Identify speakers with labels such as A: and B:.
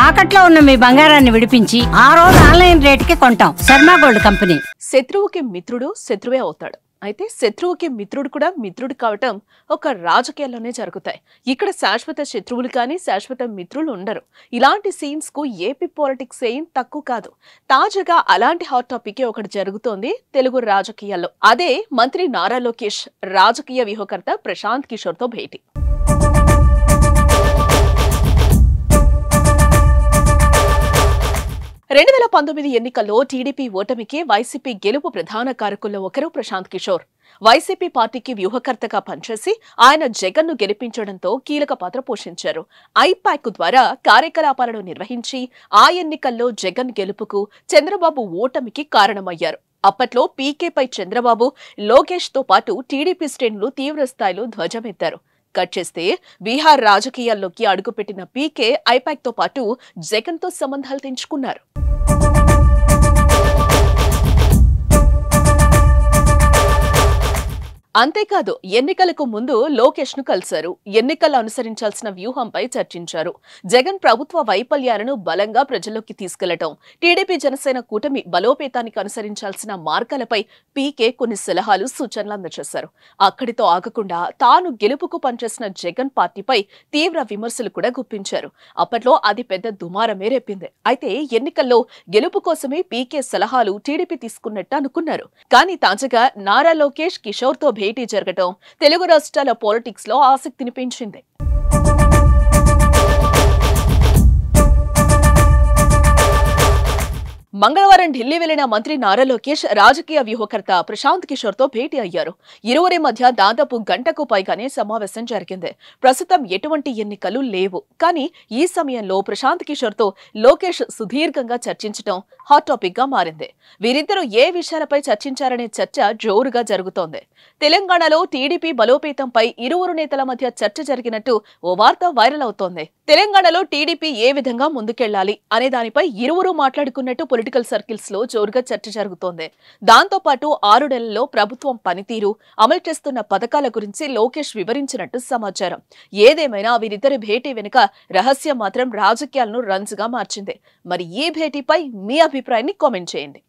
A: తాకట్లో ఉన్న మీ బంగారాన్ని విడిపించి ఆ రోజు ఆన్లైన్ రేటుకి కొంటాం. Sharma gold company.
B: శత్రువుకి మిత్రుడు శత్రువే అవుతాడు. అయితే శత్రువుకి మిత్రుడు కూడా మిత్రుడు కావటం ఒక రాజకీయాల్లోనే జరుగుతాయి. ఇక్కడ శాశ్వత శత్రువులు కానీ శాశ్వత మిత్రులు ఉండరు. ఇలాంటి సీన్స్ కు ఏపీ పాలిటిక్స్ ఏం తక్కువ కాదు. తాజాగా అలాంటి హాట్ టాపిక్ ఒకటి జరుగుతోంది తెలుగు రాజకీయాల్లో. అదే మంత్రి నారా లోకేష్ రాజకీయ వ్యూహకర్త ప్రశాంత్ కిషోర్ తో భేటీ. 2019 ఎన్నికల్లో టీడీపీ ఓటమికి వైసీపీ గెలుపు ప్రధాన కారకుల్లో ఒకరు ప్రశాంత్ కిషోర్. వైసీపీ పార్టీకి వ్యూహకర్తగా పనిచేసి ఆయన జగన్ను గెలిపించడంతో కీలక పాత్ర పోషించారు. ఐపాక్ ద్వారా కార్యకలాపాలను నిర్వహించి ఆ ఎన్నికల్లో జగన్ గెలుపుకు, చంద్రబాబు ఓటమికి కారణమయ్యారు. అప్పట్లో పీకేపై చంద్రబాబు, లోకేష్ తో పాటు టీడీపీ శ్రేణులు తీవ్రస్థాయిలో ధ్వజమెత్తారు. కట్ చేస్తే బీహార్ రాజకీయాల్లోకి అడుగుపెట్టిన పీకే ఐపాక్ తో పాటు జగన్ తో సంబంధాలు తెంచుకున్నారు. అంతేకాదు, ఎన్నికలకు ముందు లోకేష్ ను కలిశారు. ఎన్నికల్లో అనుసరించాల్సిన వ్యూహంపై చర్చించారు. జగన్ ప్రభుత్వ వైఫల్యాలను బలంగా ప్రజల్లోకి తీసుకెళ్లటం, టీడీపీ జనసేన కూటమి బలోపేతానికి అనుసరించాల్సిన మార్గాలపై పీకే కొన్ని సలహాలు, సూచనలు అందజేశారు. అక్కడితో ఆగకుండా తాను గెలుపుకు పనిచేసిన జగన్ పార్టీపై తీవ్ర విమర్శలు కూడా గుప్పించారు. అప్పట్లో అది పెద్ద దుమారమే రేపింది. అయితే ఎన్నికల్లో గెలుపు కోసమే పీకే సలహాలు టీడీపీ తీసుకున్నట్టు అనుకున్నారు. కానీ తాజాగా నారా లోకేష్ కిషోర్ తో భేటీ జరగటం తెలుగు రాష్ట్రాల పాలిటిక్స్ లో ఆసక్తిని పెంచింది. మంగళవారం ఢిల్లీ వెళ్లిన మంత్రి నారా లోకేష్ రాజకీయ వ్యూహకర్త ప్రశాంత్ కిషోర్ తో భేటీ అయ్యారు. ఇరువురి మధ్య దాదాపు గంటకు పైగానే సమావేశం జరిగింది. ప్రస్తుతం ఎటువంటి ఎన్నికలు లేవు. కానీ ఈ సమయంలో ప్రశాంత్ కిషోర్ తో లోకేష్ సుదీర్ఘంగా చర్చించడం హాట్ టాపిక్ గా మారింది. వీరిద్దరూ ఏ విషయాలపై చర్చించారనే చర్చ జోరుగా జరుగుతోంది. తెలంగాణలో టీడీపీ బలోపేతంపై ఇరువురు నేతల మధ్య చర్చ జరిగినట్టు ఓ వార్త వైరల్ అవుతోంది. తెలంగాణలో టీడీపీ ఏ విధంగా ముందుకెళ్లాలి అనే దానిపై ఇరువురు మాట్లాడుకున్నట్టు పొలిటికల్ సర్కిల్స్ లో జోరుగా చర్చ జరుగుతోంది. దాంతో పాటు 6 నెలల్లో ప్రభుత్వం పనితీరు, అమలు చేస్తున్న పథకాల గురించి లోకేష్ వివరించినట్టు సమాచారం. ఏదేమైనా వీరిద్దరి భేటీ వెనుక రహస్యం మాత్రం రాజకీయాలను రంజుగా మార్చింది. మరి ఈ భేటీపై మీ అభిప్రాయాన్ని కామెంట్ చేయండి.